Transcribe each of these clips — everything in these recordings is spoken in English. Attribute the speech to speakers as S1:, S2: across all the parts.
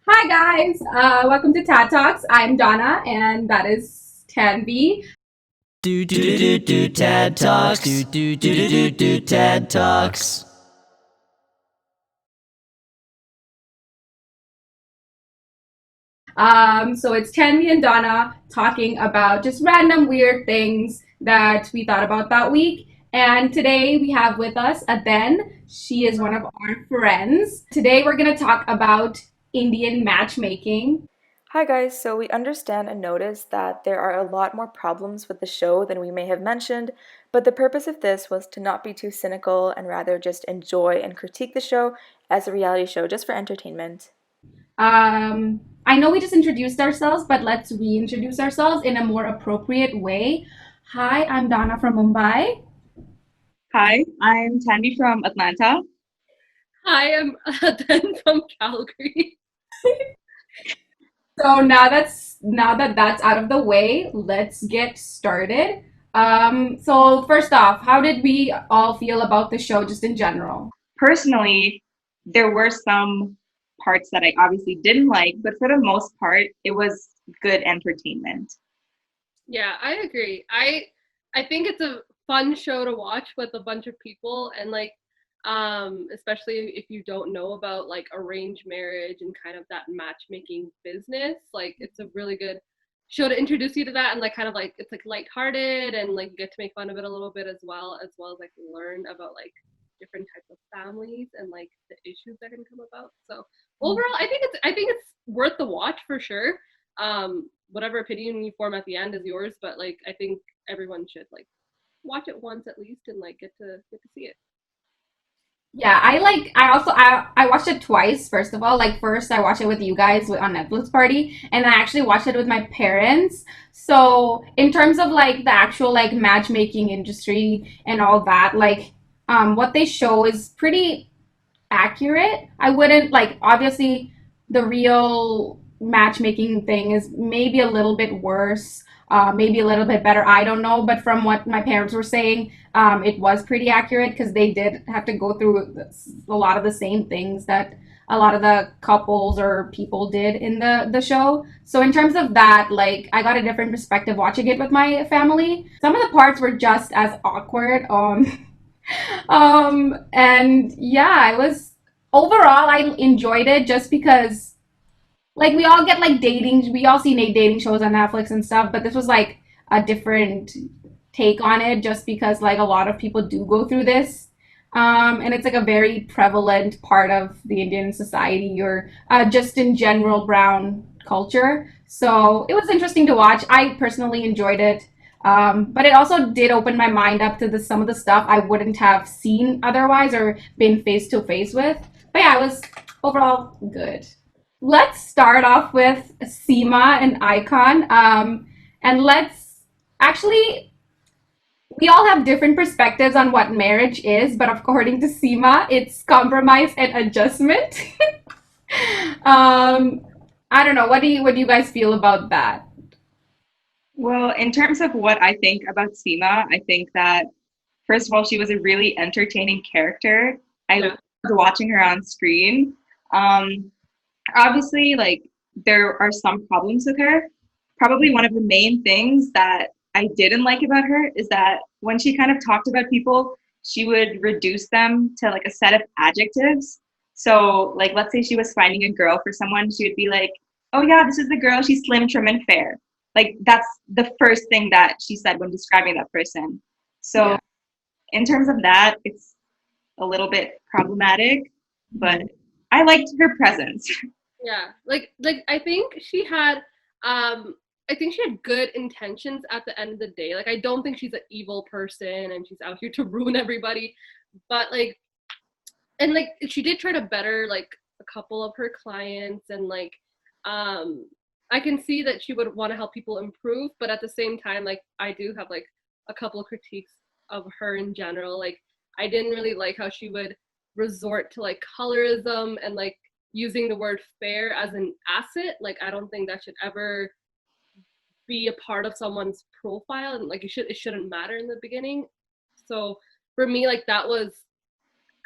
S1: Hi guys, welcome to Tad Talks. I'm Donna, and that is Tanvi.
S2: Do do do do do TED Talks. Do do do do do do TED Talks.
S1: So it's Tanvi and Donna talking about just random weird things that we thought about that week. And today we have with us Aden. She is one of our friends. Today we're gonna talk about Indian matchmaking.
S3: Hi guys, so we understand and notice that there are a lot more problems with the show than we may have mentioned, but the purpose of this was to not be too cynical and rather just enjoy and critique the show as a reality show just for entertainment.
S1: I know we just introduced ourselves, but let's reintroduce ourselves in a more appropriate way. Hi, I'm Donna from Mumbai.
S4: Hi, I'm Tanvi from Atlanta.
S5: Hi, I'm Aden from Calgary.
S1: So now that that's out of the way, let's get started. So first off, how did we all feel about the show just in general?
S4: Personally, there were some parts that I obviously didn't like, but for the most part, it was good entertainment.
S5: Yeah, I agree. I think it's a fun show to watch with a bunch of people and especially if you don't know about like arranged marriage and kind of that matchmaking business, like it's a really good show to introduce you to that and like kind of like it's like lighthearted and like you get to make fun of it a little bit as well as like learn about like different types of families and like the issues that can come about. So overall, I think it's worth the watch for sure. Whatever opinion you form at the end is yours, but like I think everyone should like watch it once at least and like get to see it.
S1: Yeah, I watched it twice, first of all. Like first I watched it with you guys on Netflix party, and I actually watched it with my parents. So in terms of like the actual like matchmaking industry and all that, like what they show is pretty accurate. I wouldn't like obviously the real matchmaking thing is maybe a little bit worse, maybe a little bit better. I don't know, but from what my parents were saying, it was pretty accurate because they did have to go through a lot of the same things that a lot of the couples or people did in the show. So in terms of that, like I got a different perspective watching it with my family. Some of the parts were just as awkward. And yeah, I was overall I enjoyed it just because like we all get like dating, we all see dating shows on Netflix and stuff, but this was like a different take on it just because like a lot of people do go through this. And it's like a very prevalent part of the Indian society or just in general brown culture. So it was interesting to watch. I personally enjoyed it. But it also did open my mind up to some of the stuff I wouldn't have seen otherwise or been face to face with. But yeah, it was overall good. Let's start off with Seema and Icon. And let's actually, we all have different perspectives on what marriage is, but according to Seema, it's compromise and adjustment. um, I don't know. What do you guys feel about that?
S4: Well, in terms of what I think about Seema, I think that first of all, she was a really entertaining character. I loved
S5: Yeah.
S4: watching her on screen. Um, Obviously, like there are some problems with her. Probably one of the main things that I didn't like about her is that when she kind of talked about people, she would reduce them to like a set of adjectives. So, like, let's say she was finding a girl for someone, she would be like, "Oh yeah, this is the girl. She's slim, trim, and fair." Like that's the first thing that she said when describing that person. So,
S1: Yeah.
S4: in terms of that, it's a little bit problematic, but I liked her presence.
S5: Yeah. Like um I think she had good intentions at the end of the day. Like I don't think she's an evil person and she's out here to ruin everybody. But like and like she did try to better like a couple of her clients and like um I can see that she would want to help people improve, but at the same time like I do have like a couple of critiques of her in general. Like I didn't really like how she would resort to like colorism and like using the word fair as an asset. Like I don't think that should ever be a part of someone's profile and like it shouldn't matter in the beginning. So for me like that was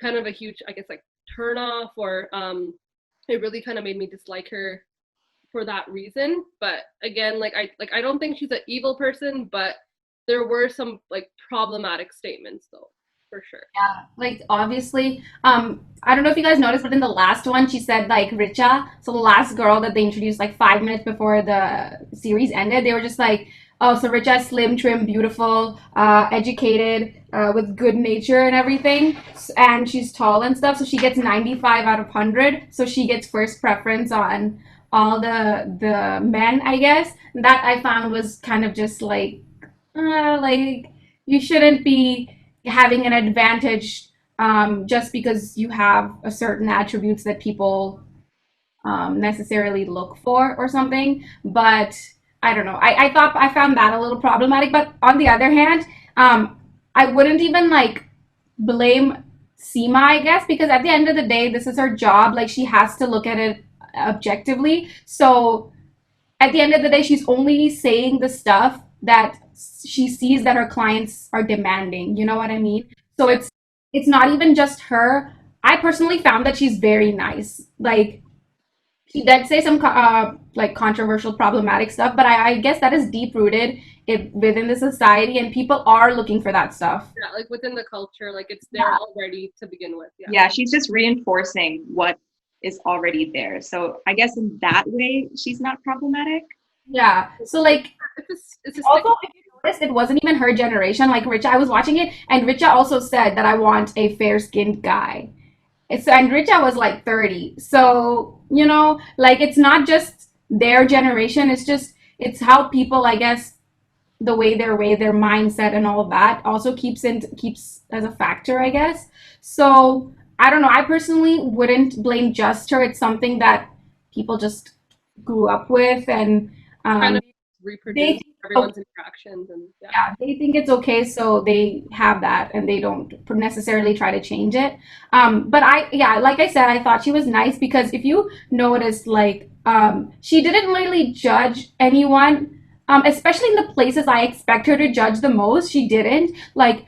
S5: kind of a huge I guess like turn off or it really kind of made me dislike her for that reason. But again, I don't think she's an evil person, but there were some like problematic statements though, for sure.
S1: Yeah, like obviously, I don't know if you guys noticed, but in the last one, she said like Richa, so the last girl that they introduced like 5 minutes before the series ended, they were just like, oh, so Richa is slim, trim, beautiful, educated, with good nature and everything, and she's tall and stuff, so she gets 95 out of 100, so she gets first preference on all the men, I guess. That I found was kind of just like you shouldn't be having an advantage just because you have a certain attributes that people necessarily look for or something. But I don't know. I thought I found that a little problematic. But on the other hand, I wouldn't even like blame Seema, I guess, because at the end of the day, this is her job. Like she has to look at it objectively. So at the end of the day, she's only saying the stuff that she sees that her clients are demanding. You know what I mean? So
S5: Yeah.
S1: it's not even just her. I personally found that she's very nice. Like she did say some like controversial, problematic stuff, but I guess that is deep rooted within the society, and people are looking for that stuff.
S5: Yeah, like within the culture, like it's there
S1: Yeah,
S5: already to begin with. Yeah.
S4: Yeah, she's just reinforcing what is already there. So I guess in that way, she's not problematic.
S1: yeah. So like
S5: It's a stick.
S1: also, if you noticed, it wasn't even her generation. Like Richa, I was watching it, and Richa also said that I want a fair skinned guy. And Richa was like 30. So, like it's not just their generation, it's how people, I guess, the way their mindset and all of that also keeps as a factor, I guess. So I don't know. I personally wouldn't blame just her. It's something that people just grew up with, and
S5: Kind of
S1: they
S5: reproduce
S1: think
S5: everyone's interactions and yeah.
S1: yeah, they think it's okay, so they have that, and they don't necessarily try to change it. But yeah, like I said, I thought she was nice because if you noticed, like, she didn't really judge anyone, especially in the places I expect her to judge the most. She didn't. Like,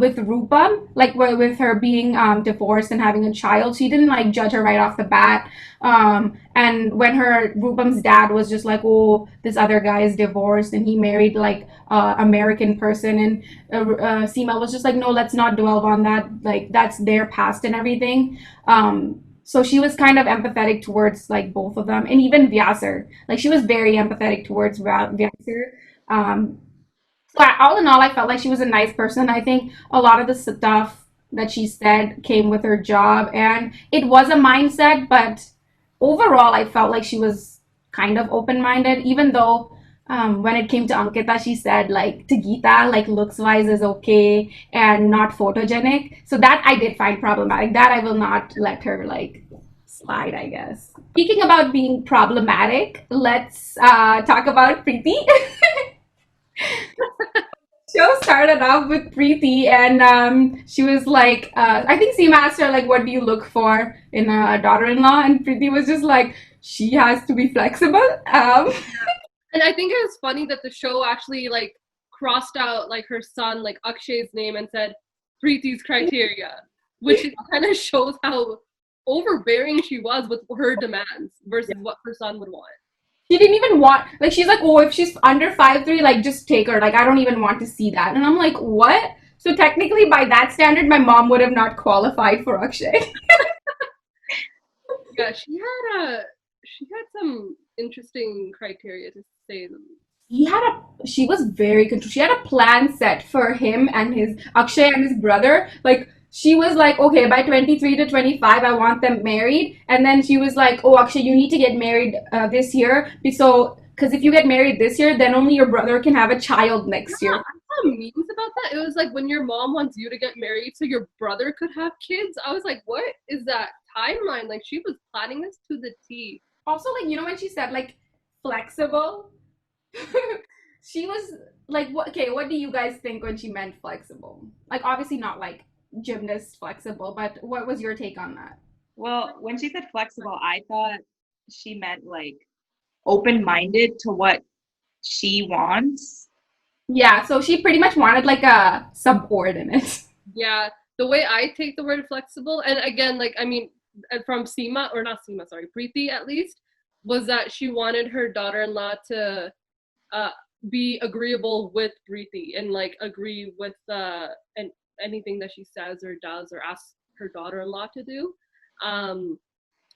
S1: with Rupam, like with her being divorced and having a child, she didn't like judge her right off the bat. And when her Rupam's dad was just like, oh, this other guy is divorced and he married like American person, and Seema was just like, no, let's not dwell on that. Like that's their past and everything. So she was kind of empathetic towards like both of them, and even Vyasar. Like she was very empathetic towards Vyasar. Um, so all in all, I felt like she was a nice person. I think a lot of the stuff that she said came with her job, and it was a mindset. But overall, I felt like she was kind of open-minded, even though when it came to Ankita, she said like to Geeta, like looks wise is okay and not photogenic. So that I did find problematic. That I will not let her like slide, I guess. Speaking about being problematic, let's talk about Preeti. Show started off with Preeti, and she was like, I think Seema asked her like, "What do you look for in a daughter-in-law?" And Preeti was just like, "She has to be flexible."
S5: And I think it was funny that the show actually like crossed out like her son, like Akshay's name, and said Preeti's criteria, which kind of shows how overbearing she was with her demands versus what her son would want.
S1: She didn't even want like she's like, "Oh, if she's under 5'3", like just take her. Like I don't even want to see that." And I'm like, "What?" So technically, by that standard, my mom would have not qualified for Akshay.
S5: Yeah, she had some interesting criteria to say them.
S1: She was very control. She had a plan set for him and his Akshay and his brother. Like she was like, okay, by 23 to 25, I want them married. And then she was like, oh, Akshay, you need to get married this year. So, because if you get married this year, then only your brother can have a child next
S5: Yeah,
S1: year.
S5: I saw memes about that. It was like when your mom wants you to get married so your brother could have kids. I was like, what is that timeline? Like she was planning this to the T.
S1: Also, like, when she said like flexible, she was like, okay, what do you guys think when she meant flexible? Like, obviously not like gymnast flexible, but what was your take on that?
S4: Well, when she said flexible, I thought she meant like open-minded to what she wants.
S1: Yeah, so she pretty much wanted like a subordinate.
S5: Yeah, the way I take the word flexible, and again, like I mean, from Seema, or not Seema, sorry, Preeti at least, was that she wanted her daughter-in-law to uh, be agreeable with Preeti and like agree with and anything that she says or does or asks her daughter-in-law to do. Um,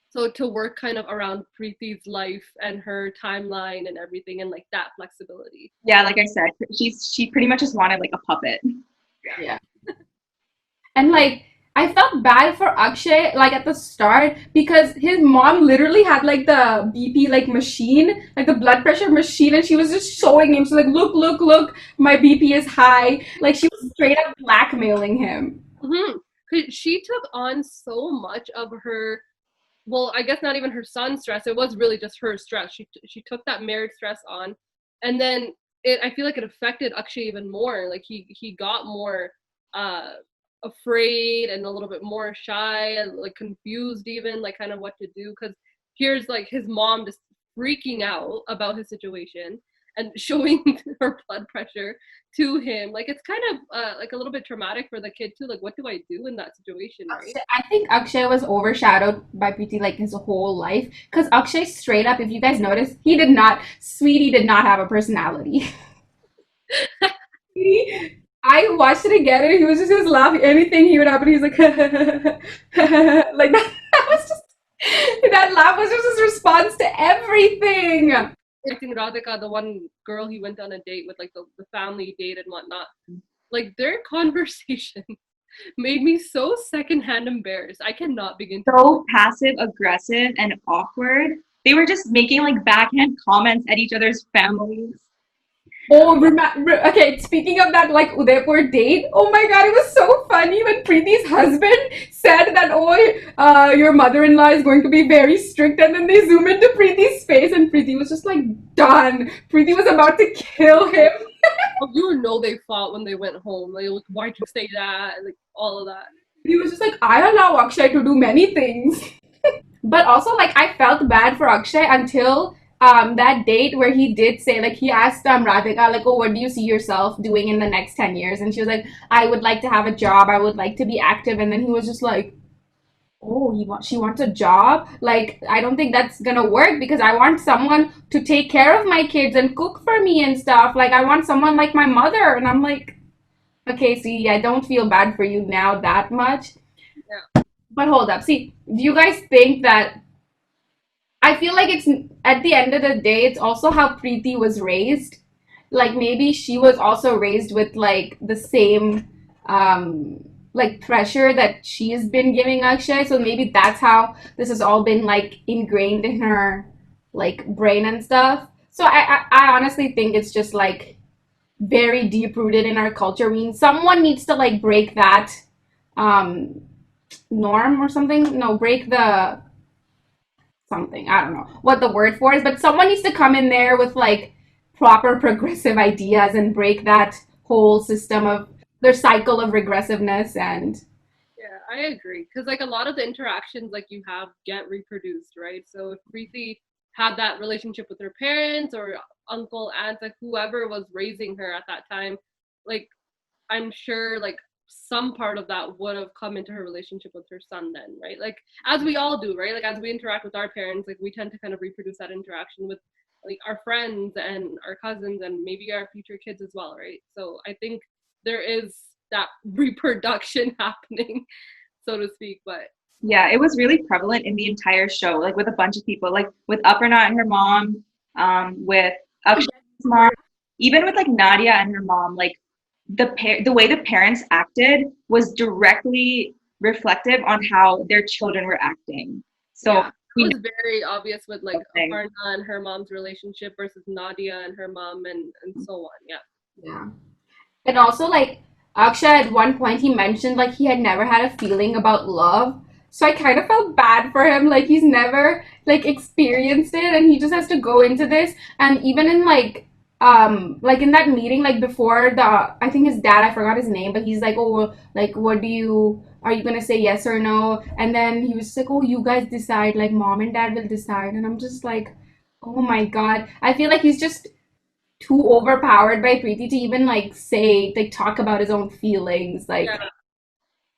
S5: so to work kind of around Preeti's life and her timeline and everything and like that flexibility.
S4: Yeah, like I said, she pretty much just wanted like a puppet.
S1: Yeah. And like I felt bad for Akshay like at the start because his mom literally had like the BP like machine, like the blood pressure machine, and she was just showing him. She's like, look, look, look, my BP is high. Like she was straight up blackmailing him.
S5: Mm-hmm. She took on so much of her, well, I guess not even her son's stress. It was really just her stress. She took that marriage stress on, and then I feel like it affected Akshay even more. Like he got more uh afraid and a little bit more shy and like confused even like kind of what to do because here's like his mom just freaking out about his situation and showing her blood pressure to him. Like it's kind of like a little bit traumatic for the kid too. Like what do I do in that situation, right?
S1: I think Akshay was overshadowed by Preeti like his whole life. Because Akshay straight up, if you guys notice, Sweetie did not have a personality. I watched it again and he was laughing. Anything he would happen, he's like, like that. That was just that laugh was just his response to everything.
S5: I think Radhika, the one girl he went on a date with, like the family date and whatnot, like their conversation made me so secondhand embarrassed. I cannot begin to.
S4: So passive aggressive and awkward. They were just making like backhand comments at each other's families.
S1: Oh, okay. Speaking of that, like Udaipur date. Oh my God, it was so funny when Preeti's husband said that, "Oh, your mother-in-law is going to be very strict," and then they zoom into Preeti's face, and Preeti was just like done. Preeti was about to kill him.
S5: Oh, you know they fought when they went home. Like, why'd you say that? Like all of that.
S1: He was just like, "I allow Akshay to do many things." But also, like, I felt bad for Akshay until that date where he did say, like, he asked Radhika, like, oh, what do you see yourself doing in the next 10 years? And she was like, I would like to have a job. I would like to be active. And then he was just like, oh, she wants a job? Like, I don't think that's gonna work because I want someone to take care of my kids and cook for me and stuff. Like, I want someone like my mother. And I'm like, okay, see, I don't feel bad for you now that much.
S5: Yeah.
S1: But hold up. See, do you guys think that I feel like it's at the end of the day, it's also how Preeti was raised. Like maybe she was also raised with like the same like pressure that she's been giving Akshay. So maybe that's how this has all been like ingrained in her like brain and stuff. So I honestly think it's just like very deep rooted in our culture. I mean, someone needs to like break that um norm or something. No, break the something. I don't know what the word for is, but someone needs to come in there with like proper progressive ideas and break that whole system of their cycle of regressiveness and
S5: Yeah, I agree. Because like a lot of the interactions like you have get reproduced, right? So if Preeti had that relationship with her parents or uncle, aunt, like whoever was raising her at that time, like I'm sure like some part of that would have come into her relationship with her son then, right? Like as we all do, right? Like as we interact with our parents, like we tend to kind of reproduce that interaction with like our friends and our cousins and maybe our future kids as well, right? So I think there is that reproduction happening, so to speak. But
S4: Yeah, it was really prevalent in the entire show, like with a bunch of people, like with Aparna and her mom, with Akshay's mom, even with like Nadia and her mom, like the way the parents acted was directly reflective on how their children were acting. So
S5: yeah, it
S4: we know
S5: was very obvious with like
S4: something.
S5: Aparna and her mom's relationship versus Nadia and her mom and so on. Yeah.
S1: yeah. And also, like, Akshay at one point he mentioned like he had never had a feeling about love. So I kind of felt bad for him. Like he's never like experienced it and he just has to go into this. And even in like in that meeting, like before the I think his dad, I forgot his name, but he's like, oh well, like what do you are you gonna say yes or no? And then he was just like, oh you guys decide, like mom and dad will decide. And I'm just like, oh my God. I feel like he's just too overpowered by Preeti to even like say like talk about his own feelings. Like
S5: Yeah.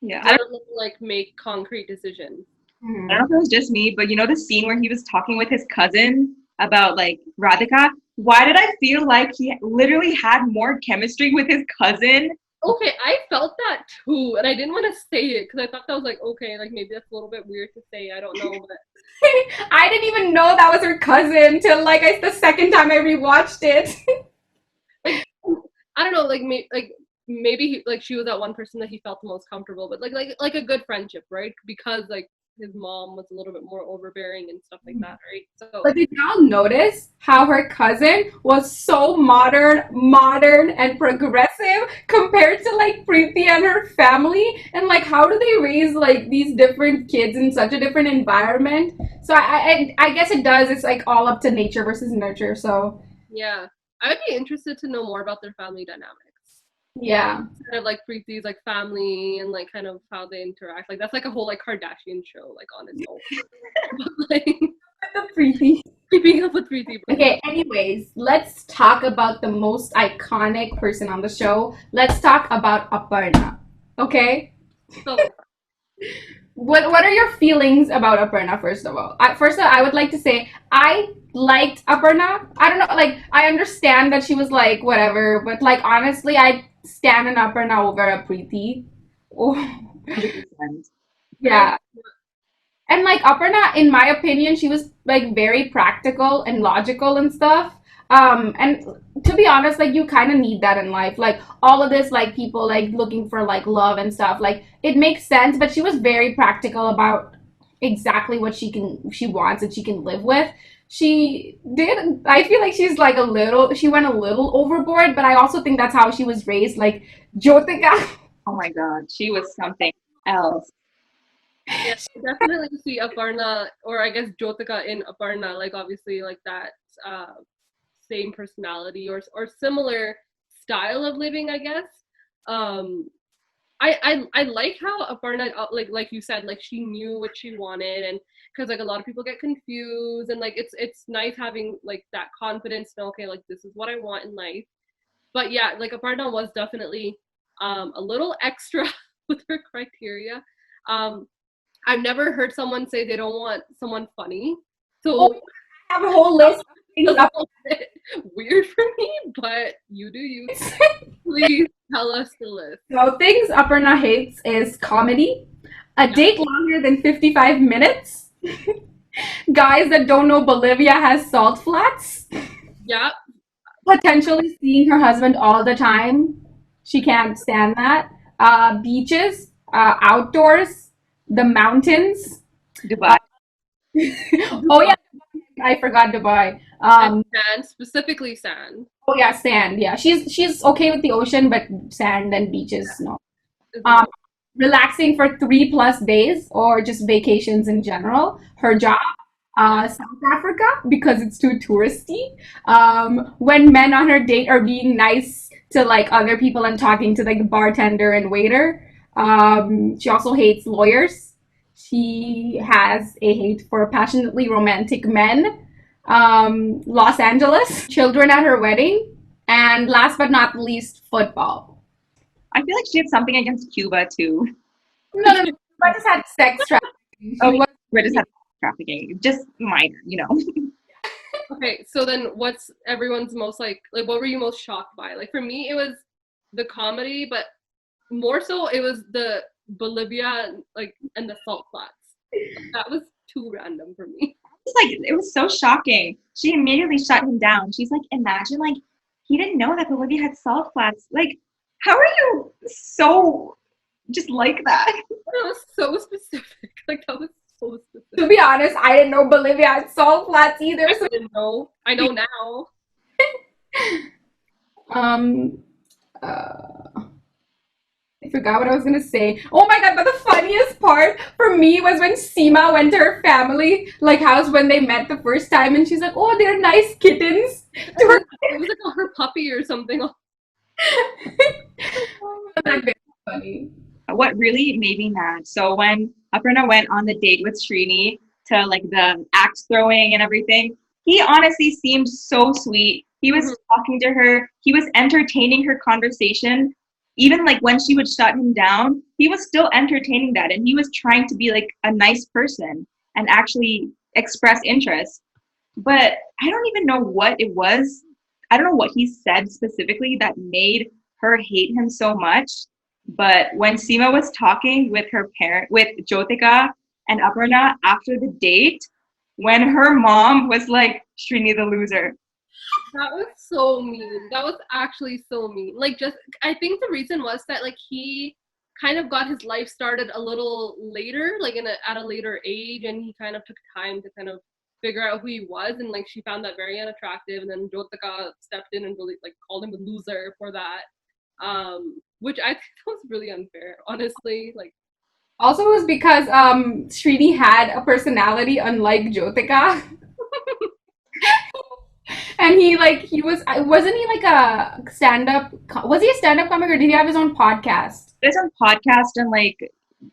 S4: Yeah, I
S5: Let
S4: don't
S5: alone like make concrete decisions.
S4: I don't know if it was just me, but you know the scene where he was talking with his cousin about like Radhika? Why did I feel like he literally had more chemistry with his cousin?
S5: Okay, I felt that too, and I didn't want to say it because I thought that was like, okay, like maybe that's a little bit weird to say. I don't know, but
S1: I didn't even know that was her cousin till like the second time I rewatched it.
S5: like I don't know, like maybe like she was that one person that he felt the most comfortable with, like a good friendship, right? Because like his mom was a little bit more overbearing and stuff like that, right? So
S1: But did y'all notice how her cousin was so modern and progressive compared to like Preeti and her family? And like, how do they raise like these different kids in such a different environment? So I guess it does. It's like all up to nature versus nurture. So
S5: yeah, I would be interested to know more about their family dynamics.
S1: yeah,
S5: Kind of like Preeti's like family and like kind of how they interact. Like that's like a whole like Kardashian show like on its own. But, like
S1: the Preeti.
S5: keeping up with Preeti.
S1: Okay, anyways, let's talk about the most iconic person on the show. Let's talk about Aparna. Okay?
S5: So
S1: What are your feelings about Aparna, first of all? I would like to say I liked Aparna. I don't know, like I understand that she was like whatever, but like honestly, I stand an Aparna over a Preeti. Oh,
S4: 100%.
S1: yeah. And like Aparna, in my opinion, she was like very practical and logical and stuff. And to be honest, like you kind of need that in life. Like all of this, like people like looking for like love and stuff. Like it makes sense, but she was very practical about exactly what she wants and she can live with. She did. I feel like she's like a little. She went a little overboard, but I also think that's how she was raised. Like Jyotika.
S4: Oh my God, she was something else.
S5: yeah, I definitely see Aparna or I guess Jyotika in Aparna, like obviously like that same personality or similar style of living, I guess. Um I like how Aparna like you said like she knew what she wanted and because like a lot of people get confused and like it's nice having like that confidence to know, okay, like this is what I want in life. But yeah, like Aparna was definitely a little extra with her criteria. Um I've never heard someone say they don't want someone funny.
S1: Oh,
S5: So
S1: I have a whole list of things
S5: that's
S1: up.
S5: a little bit weird for me, but you do you. Please tell us the list.
S1: So things Aparna hates is comedy, a
S5: Yeah.
S1: date longer than 55 minutes, guys that don't know Bolivia has salt flats,
S5: Yeah.
S1: potentially seeing her husband all the time. She can't stand that. Beaches, outdoors, the mountains.
S4: Dubai.
S1: Oh yeah, I forgot Dubai.
S5: And sand, specifically sand.
S1: Oh yeah, sand. Yeah, she's okay with the ocean, but sand and beaches, no.
S5: Is
S1: Um, Relaxing for 3+ days or just vacations in general. Her job, South Africa, because it's too touristy. When men on her date are being nice to like other people and talking to like the bartender and waiter. She also hates lawyers. She has a hate for passionately romantic men. Los Angeles, children at her wedding, and last but not least, football.
S4: I feel like she had something against Cuba too.
S1: No, no, no. I just had sex trafficking. She
S4: Oh,
S1: was
S4: we're just having trafficking, just minor.
S5: Okay, so then what's everyone's most like what were you most shocked by? Like for me it was the comedy, but more so it was the Bolivia like and the salt flats. That was too random for me.
S4: It's like it was so shocking. She immediately shut him down. She's like, imagine like he didn't know that Bolivia had salt flats. Like, how are you so just like that?
S5: That was so specific. Like that was so
S1: To
S5: specific.
S1: be honest, I didn't know Bolivia had salt flats either.
S5: I
S1: So,
S5: didn't know. I know now.
S1: um, uh, I forgot what I was gonna say. Oh my god! But the funniest part for me was when Seema went to her family like house when they met the first time, and she's like, "Oh, they're nice kittens." To her,
S5: It was like her puppy or something.
S1: like, very funny.
S4: What really made me mad. So when Aparna went on the date with Srini to like the axe throwing and everything, he honestly seemed so sweet. He was talking to her. He was entertaining her conversation. even like when she would shut him down, he was still entertaining that, and he was trying to be like a nice person and actually express interest. But I don't even know what it was. I don't know what he said specifically that made her hate him so much. But when Seema was talking with her parent, with Jyotika and Aparna after the date, when her mom was like, Srini the loser.
S5: That was so mean. That was actually so mean. Like, just I think the reason was that like he kind of got his life started a little later, like at a later age, and he kind of took time to kind of figure out who he was, and like she found that very unattractive, and then Jyotika stepped in and really like called him a loser for that, which I think was really unfair, honestly. Like,
S1: Also, it was because Srini had a personality unlike Jyotika. And he wasn't he like a stand-up, was he a stand-up comic or did he have his own podcast?
S4: There's a podcast and like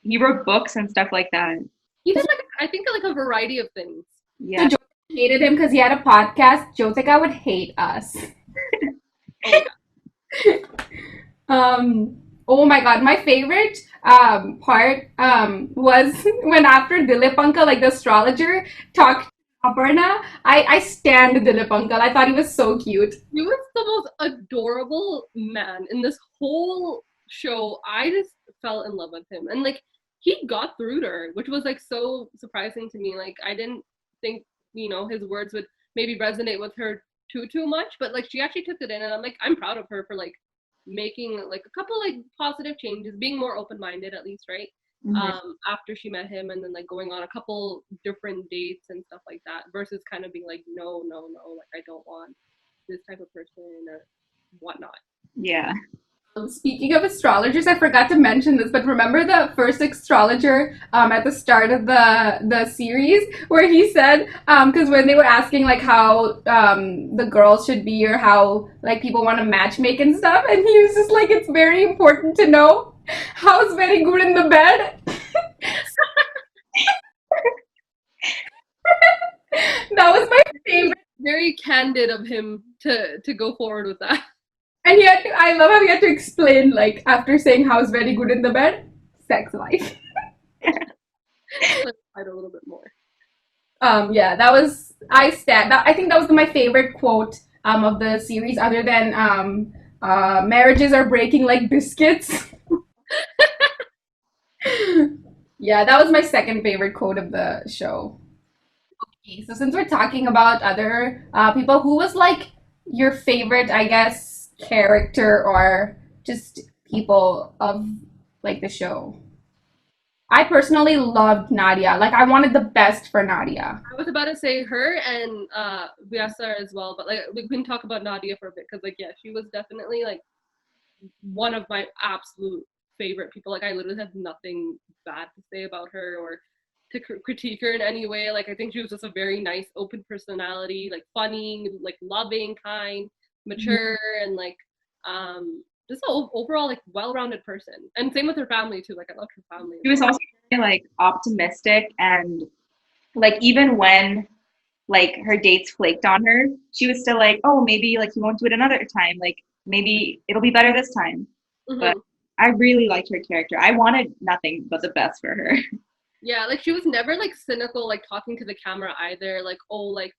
S4: he wrote books and stuff like that.
S5: he did like I think like a variety of things.
S1: So
S4: Yeah.
S1: Jyotika hated him because he had a podcast. Jyotika would hate us.
S5: Oh, yeah.
S1: Oh my god, my favorite part was when after Dilip Uncle, like the astrologer, talked to Aparna. I stand Dilip Uncle. I thought he was so cute.
S5: He was the most adorable man in this whole show. I just fell in love with him. And like he got through to her, which was like so surprising to me. Like I didn't think, his words would maybe resonate with her too much, but like she actually took it in, and I'm proud of her for like making like a couple like positive changes, being more open-minded at least, right? After she met him, and then like going on a couple different dates and stuff like that, versus kind of being like, no, no, no, like I don't want this type of person or whatnot.
S4: Yeah.
S1: Speaking of astrologers, I forgot to mention this, but remember the first astrologer at the start of the series where he said, because when they were asking like how the girls should be or how like people want to matchmake and stuff, and he was just like, it's very important to know how's very good in the bed. That was my favorite.
S5: Very candid of him to go forward with that.
S1: And I love how he had to explain, like, after saying how's very good in the bed, sex life.
S5: Let's fight a little bit more.
S1: Yeah, I think that was my favorite quote of the series, other than marriages are breaking like biscuits. Yeah, that was my second favorite quote of the show. Okay, so since we're talking about other people, who was like your favorite, I guess, character or just people of like the show? I personally loved Nadia. Like I wanted the best for Nadia.
S5: I was about to say her and Vyasa as well, but like we can talk about Nadia for a bit because like yeah, she was definitely like one of my absolute favorite people. Like I literally have nothing bad to say about her or to critique her in any way. Like I think she was just a very nice, open personality, like funny, like loving, kind, mature, and like just an overall like well-rounded person. And same with her family too. Like I loved her family.
S4: She was also like optimistic, and like even when like her dates flaked on her, she was still like, oh, maybe like you won't do it another time. Like maybe it'll be better this time. But I really liked her character. I wanted nothing but the best for her.
S5: Yeah, like she was never like cynical, like talking to the camera either. Like, oh, like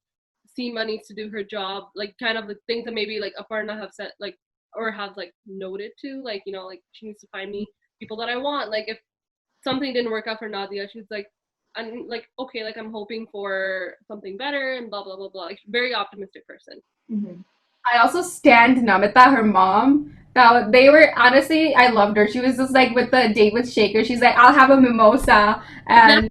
S5: Seema needs to do her job. Like kind of the things that maybe like Aparna have said, like or have like noted to, like like she needs to find me people that I want. Like if something didn't work out for Nadia, she's like, I'm like okay, like I'm hoping for something better and blah blah blah blah. Like very optimistic person.
S1: I also stand Namita, her mom. That they were honestly, I loved her. She was just like with the date with Shaker. She's like, I'll have a mimosa, and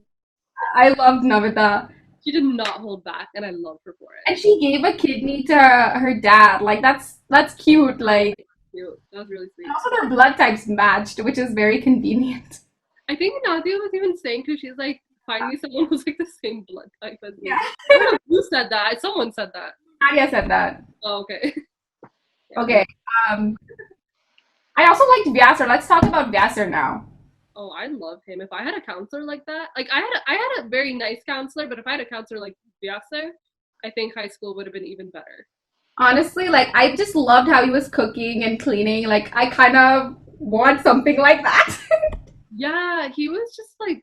S1: I loved Namita.
S5: She did not hold back, and I love her for it.
S1: And she gave a kidney to her dad. Like that's cute. Like
S5: Cute. That was really sweet.
S1: and also their blood types matched, which is very convenient.
S5: I think Nadia was even saying too. She's like, find me someone who's like the same blood type as me.
S1: Yeah.
S5: I don't know who said that. Someone said that.
S1: Nadia said that.
S5: Oh, okay. Yeah.
S1: Okay. I also liked Vyasar. Let's talk about Vyasar now.
S5: Oh, I love him. If I had a counselor like that, like I had a very nice counselor, but if I had a counselor like Vyasa, I think high school would have been even better.
S1: Honestly, like I just loved how he was cooking and cleaning. Like I kind of want something like that.
S5: Yeah, he was just like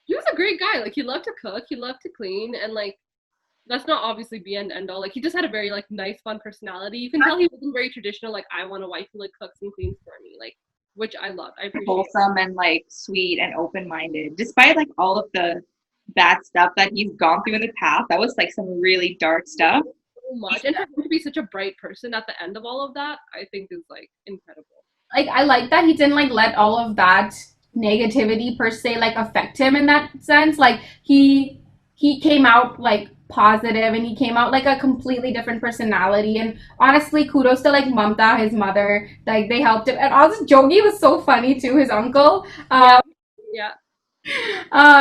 S5: he was a great guy. Like he loved to cook, he loved to clean, and like that's not obviously be end all. Like he just had a very like nice, fun personality. You can tell he wasn't very traditional. Like I want a wife who like cooks and cleans for me. Like which I love. I appreciate.
S4: Wholesome and like sweet and open-minded, despite like all of the bad stuff that he's gone through in the past. That was like some really dark stuff.
S5: So much. And for him to be such a bright person at the end of all of that, I think is like incredible.
S1: Like I like that he didn't like let all of that negativity per se like affect him in that sense. Like he came out like positive and he came out like a completely different personality. And honestly, kudos to like Mamta, his mother. Like they helped him. And also Jogi was so funny too, his uncle.
S5: Yeah, yeah.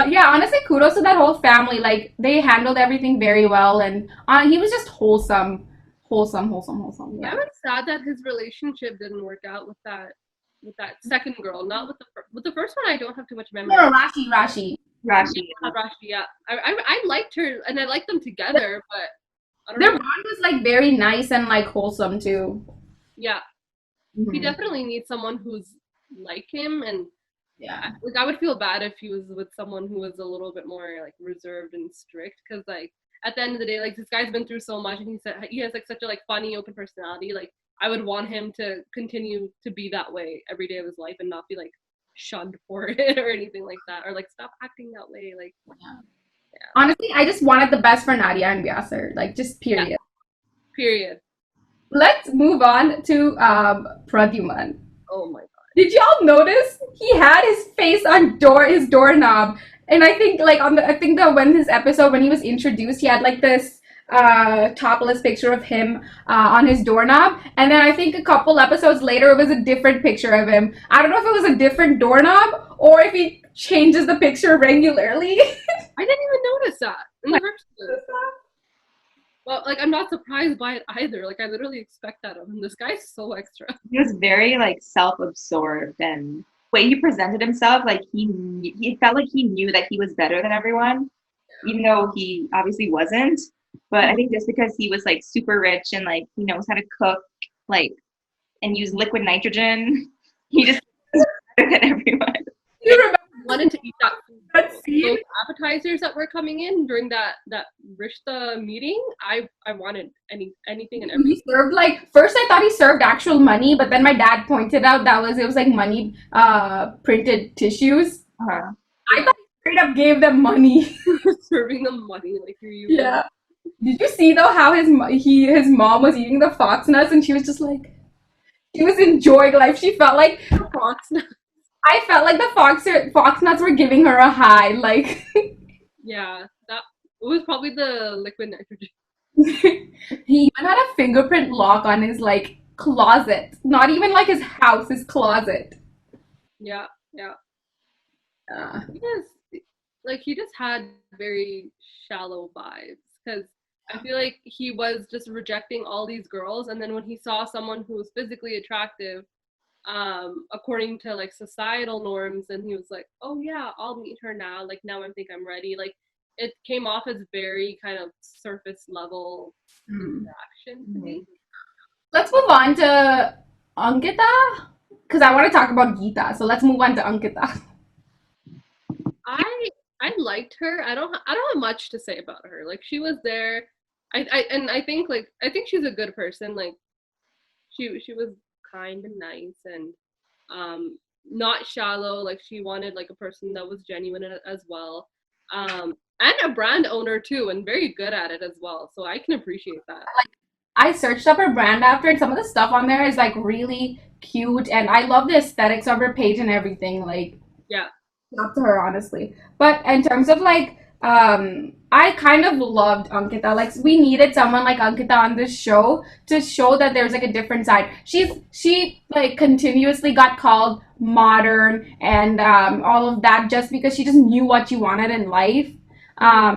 S1: Yeah, honestly, kudos to that whole family. Like they handled everything very well, and he was just wholesome.
S5: I
S1: Yeah,
S5: was sad that his relationship didn't work out with that second girl, not with the with the first one. I don't have too much memory.
S1: no, Rashi.
S4: Rashi.
S5: Yeah, Rashi, yeah. I liked her and I liked them together, but I don't
S1: Their
S5: know.
S1: bond was like very nice and like wholesome too.
S5: Yeah, he
S1: Mhm.
S5: definitely needs someone who's like him, and
S1: Yeah.
S5: like I would feel bad if he was with someone who was a little bit more like reserved and strict, because like at the end of the day, like this guy's been through so much, and he has like such a like funny, open personality. Like I would want him to continue to be that way every day of his life and not be like shunned for it or anything like that, or like stop acting that way. Like
S1: Honestly, I just wanted the best for Nadia and Vyasar. Like just
S5: yeah,
S1: period.
S5: period.
S1: Let's move on to Pradyuman.
S5: Oh my god.
S1: Did y'all notice he had his face on his doorknob? And I think like on the I think that when his episode when he was introduced, he had like this topless picture of him on his doorknob, and then I think a couple episodes later it was a different picture of him. I don't know if it was a different doorknob or if he changes the picture regularly.
S5: I didn't even notice that in the first place. Well, like I'm not surprised by it either. Like I literally expect that of him. This guy's so extra.
S4: He was very like self-absorbed and way he presented himself, like he felt like he knew that he was better than everyone, even though he obviously wasn't. But I think just because he was like super rich and like he knows how to cook, like and use liquid nitrogen, he just was better than everyone.
S1: You remember
S5: Wanted to eat that food.
S1: that scene?
S5: Those appetizers that were coming in during that Rishta meeting, I wanted anything and
S1: He
S5: everything.
S1: served like first I thought he served actual money, but then my dad pointed out that was it was like money printed tissues.
S4: Uh-huh.
S1: I thought he straight up gave them money.
S5: Serving them money, like here you go.
S1: Yeah. Did you see though how his mom was eating the fox nuts and she was just like she was enjoying life. She felt like
S5: Fox.
S1: I felt like the fox nuts were giving her a high. Like
S5: Yeah, that it was probably the liquid nitrogen.
S1: he even had a fingerprint lock on his like closet. Not even like his house, his closet.
S5: Yeah, yeah.
S1: Uh,
S5: Yes, like he just had very shallow vibes because I feel like he was just rejecting all these girls, and then when he saw someone who was physically attractive, according to like societal norms, and he was like, "Oh yeah, I'll meet her now. Like now I think I'm ready." Like it came off as very kind of surface level
S1: hmm.
S5: interaction to me.
S1: Let's move on to Ankita because I want to talk about Geeta. So let's move on to Ankita.
S5: I I liked her. I don't have much to say about her. Like she was there. I think like I think she's a good person. Like she was kind and nice and not shallow. Like she wanted like a person that was genuine as well. And a brand owner too, and very good at it as well. So I can appreciate that.
S1: I searched up her brand after, and some of the stuff on there is like really cute, and I love the aesthetics of her page and everything. Like,
S5: Yeah.
S1: up to her, honestly. But in terms of like, I kind of loved Ankita. Like, we needed someone like Ankita on this show to show that there's like a different side. She like continuously got called modern and all of that just because she just knew what she wanted in life. Um,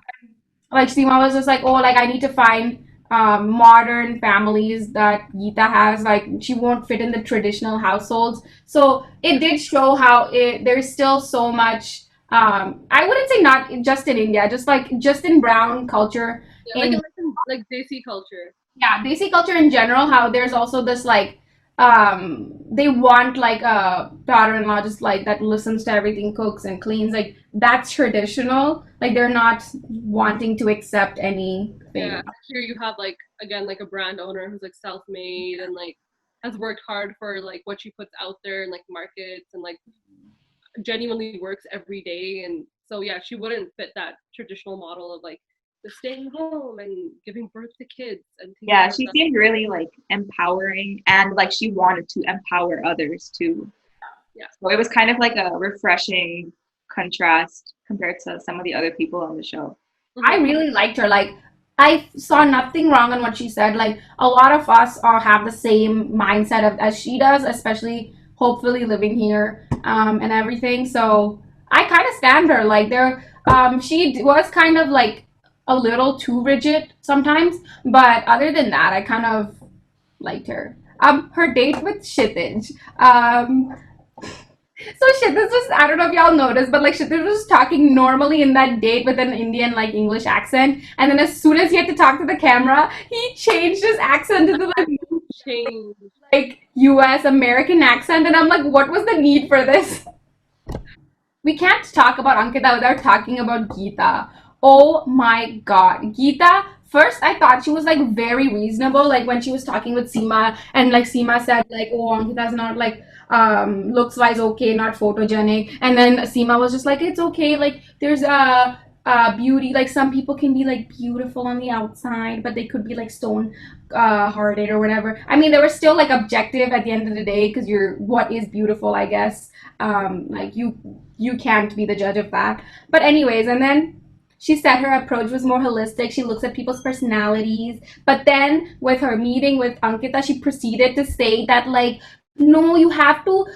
S1: like Seema was just like, oh, like I need to find modern families that Geeta has. Like she won't fit in the traditional households. So it did show how there's still so much. I wouldn't say not just in India, just in brown culture
S5: Yeah,
S1: in
S5: like Desi culture.
S1: yeah, Desi culture in general. How there's also this like they want like a daughter-in-law just like that listens to everything, cooks and cleans. Like that's traditional. Like they're not wanting to accept
S5: Yeah,
S1: anything.
S5: here you have like again like a brand owner who's like self-made and like has worked hard for like what she puts out there and like markets and like genuinely works every day. And so yeah, she wouldn't fit that traditional model of like the staying home and giving birth to kids and taking
S4: Yeah,
S5: care of
S4: she
S5: them.
S4: seemed really like empowering and like she wanted to empower others too.
S5: Yeah.
S4: So it was kind of like a refreshing contrast compared to some of the other people on the show.
S1: I
S5: Mm-hmm.
S1: really liked her. Like, I saw nothing wrong in what she said. Like, a lot of us all have the same mindset of, as she does, especially hopefully living here and everything. So I kind of stand her. Like, she was kind of like a little too rigid sometimes, but other than that, I kind of liked her. Her date with Shitij. So shit, this was, I don't know if y'all noticed, but like shit, this was talking normally in that date with an Indian like English accent, and then as soon as he had to talk to the camera, he changed his accent to the
S5: Change.
S1: like U.S. American accent, and I'm like, what was the need for this? We can't talk about Ankita without talking about Geeta. Oh my god. Geeta, first I thought she was like very reasonable, like when she was talking with Seema and like Seema said like, oh, Ankita's not like looks wise okay, not photogenic. And then Seema was just like, it's okay, like there's beauty, like some people can be like beautiful on the outside, but they could be like stone hearted or whatever. I mean, they were still like objective at the end of the day because you're what is beautiful, I guess. Like you can't be the judge of that. But anyways, and then she said her approach was more holistic. She looks at people's personalities. But then with her meeting with Ankita, she proceeded to say that like no, you have to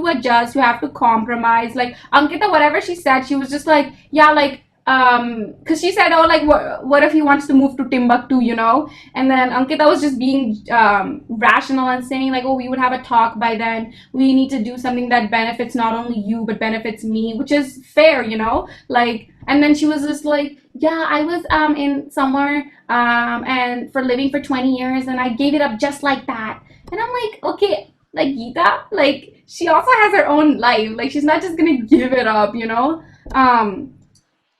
S1: adjust, you have to compromise. Like Ankita, whatever she said, she was just like, yeah, like because she said, oh, like what if he wants to move to Timbuktu, you know? And then Ankita was just being rational and saying like, oh, we would have a talk by then, we need to do something that benefits not only you but benefits me, which is fair, you know, like. And then she was just like, yeah, I was in somewhere and for living for 20 years and I gave it up just like that. And I'm like, okay, like Geeta, like she also has her own life, like she's not just gonna give it up, you know.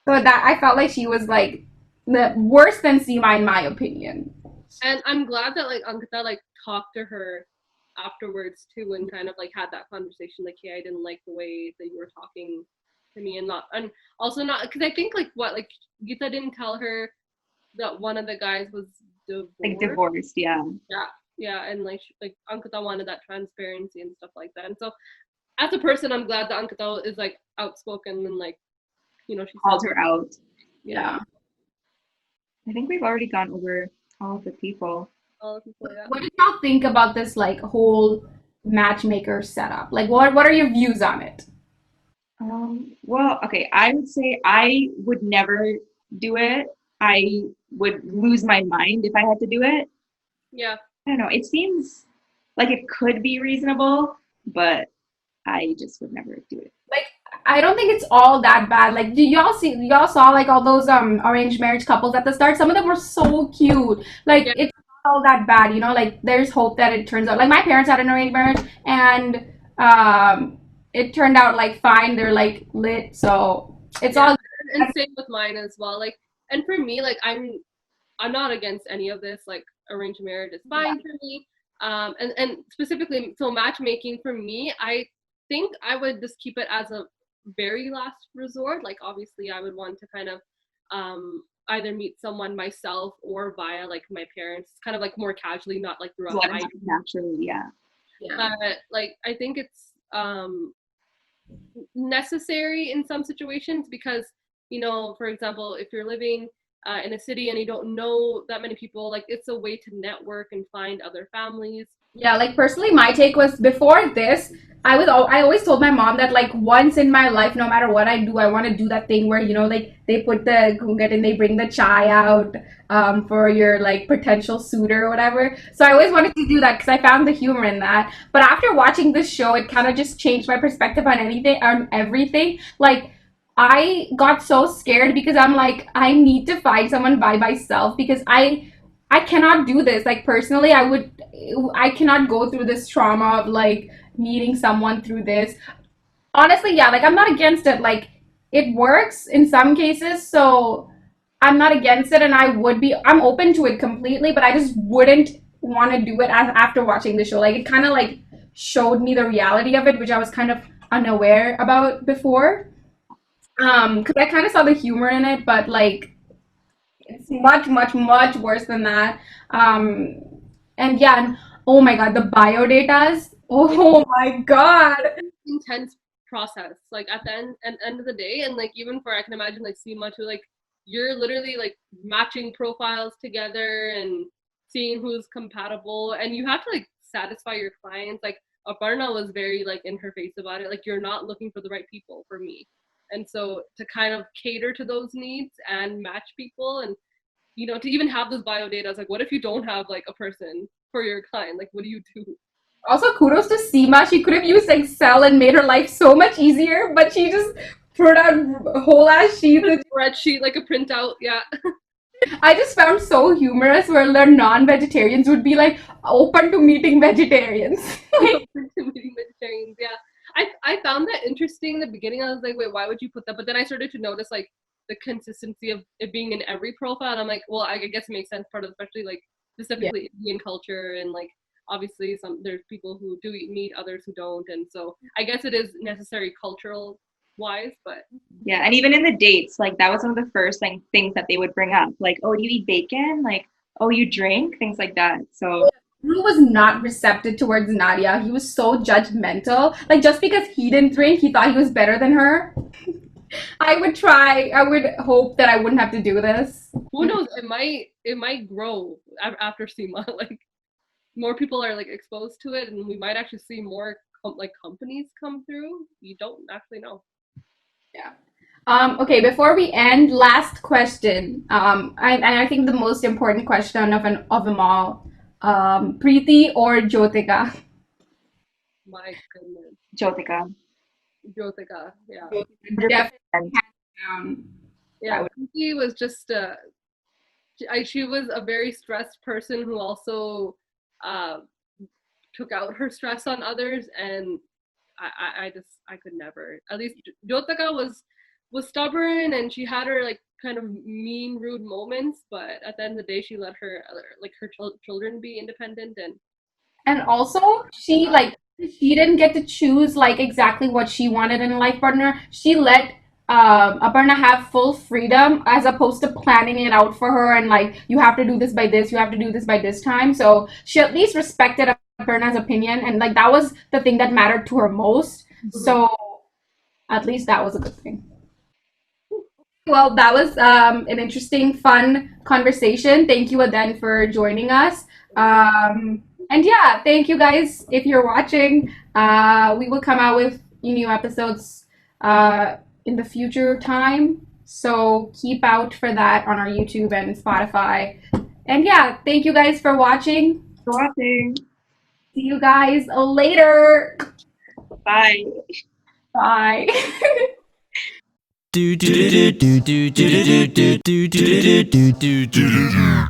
S1: So that I felt like she was like the worse than Seema in my opinion.
S5: And I'm glad that like Ankita like talked to her afterwards too and kind of like had that conversation like, hey, I didn't like the way that you were talking to me and not and also not because I think like what like Geeta didn't tell her that one of the guys was
S4: Like
S5: divorced.
S4: divorced, yeah.
S5: Yeah, yeah, and like Ankita wanted that transparency and stuff like that. And so as a person, I'm glad that Ankita is like outspoken and like she says
S4: Called her out.
S5: yeah,
S1: Yeah.
S4: I think we've already gone over all of the people.
S5: all the people yeah.
S1: What do y'all think about this like whole matchmaker setup? Like what are your views on it?
S4: Well, okay, I would say I would never do it. I would lose my mind if I had to do it.
S5: Yeah.
S4: I don't know. It seems like it could be reasonable, but I just would never do it.
S1: Like I don't think it's all that bad. Like do y'all saw like all those arranged marriage couples at the start? Some of them were so cute. Like
S5: Yeah.
S1: it's not all that bad, you know, like there's hope that it turns out like my parents had an arranged marriage and it turned out like fine. They're like lit, so it's
S5: Yeah,
S1: all
S5: and same with mine as well. Like, and for me, like, I'm not against any of this. Like, arranged marriage is
S1: yeah.
S5: fine for me. And specifically, so matchmaking for me, I think I would just keep it as a very last resort. Like, obviously, I would want to kind of either meet someone myself or via like my parents, kind of like more casually, not like throughout
S4: Let it
S5: life.
S4: happen naturally, yeah.
S1: Yeah.
S5: But like, I think it's necessary in some situations because for example if you're living in a city and you don't know that many people like it's a way to network and find other families.
S1: Yeah, like personally, my take was before this, I always told my mom that like once in my life, no matter what I do, I want to do that thing where like they put the gungat and they bring the chai out for your like potential suitor or whatever. So I always wanted to do that because I found the humor in that. But after watching this show, it kind of just changed my perspective on everything. Like I got so scared because I'm like I need to find someone by myself because I cannot do this. Like personally, I cannot go through this trauma of like meeting someone through this. Honestly, yeah, like I'm not against it. Like it works in some cases, so I'm not against it, and I'm open to it completely, but I just wouldn't want to do it after watching the show. Like it kind of like showed me the reality of it, which I was kind of unaware about before. Because I kind of saw the humor in it, but like it's much, much, much worse than that. Um, and yeah, and oh my god, the biodatas. Oh my god.
S5: Intense process. Like at the end of the day, and like even for I can imagine like Seema too, like you're literally like matching profiles together and seeing who's compatible, and you have to like satisfy your clients. Like Aparna was very like in her face about it. Like you're not looking for the right people for me, and so to kind of cater to those needs and match people, and to even have those bio data, it's like what if you don't have like a person for your client? Like what do you do?
S1: Also, kudos to Seema. She could have used Excel and made her life so much easier, but she just put out whole ass sheets.
S5: Spreadsheet, like a printout, yeah.
S1: I just found so humorous where the non-vegetarians would be like open to meeting vegetarians. Like,
S5: Meeting vegetarians, yeah. I found that interesting in the beginning. I was like, wait, why would you put that? But then I started to notice like the consistency of it being in every profile. And I'm like, well, I guess it makes sense, part of especially like specifically Indian culture, and like obviously there's people who do eat meat, others who don't, and so I guess it is necessary cultural wise, but
S4: Yeah, and even in the dates, like that was one of the first like things that they would bring up, like, oh, do you eat bacon? Like, oh, you drink? Things like that. So
S1: Drew was not receptive towards Nadia. He was so judgmental. Like just because he didn't drink, he thought he was better than her. I would hope that I wouldn't have to do this.
S5: who knows? It might grow after SEMA. Like more people are like exposed to it, and we might actually see more like companies come through. You don't actually know.
S1: Yeah. Okay, before we end, last question. I think the most important question of them all. Preeti or Jyotika?
S5: My goodness,
S4: Jyotika.
S5: Jyotika, yeah,
S1: Definitely.
S4: 100%.
S1: Um, I
S5: yeah.
S1: would.
S5: She was just she was a very stressed person who also uh, took out her stress on others, and I just I could never. At least Jyotika was stubborn, and she had her like kind of mean, rude moments, but at the end of the day, she let her like her children be independent, and
S1: And also, she didn't get to choose like exactly what she wanted in a life partner. She let Aparna have full freedom as opposed to planning it out for her and like you have to do this by this, you have to do this by this time. So she at least respected Aparna's opinion, and like that was the thing that mattered to her most. So at least that was a good thing. Well, that was an interesting, fun conversation. Thank you, Aden, for joining us. And yeah, thank you guys if you're watching. We will come out with new episodes in the future time. So keep out for that on our YouTube and Spotify. And yeah, thank you guys for watching.
S4: For watching.
S1: See you guys later.
S4: Bye.
S1: Bye.
S2: do do do do do do do do do do do do do do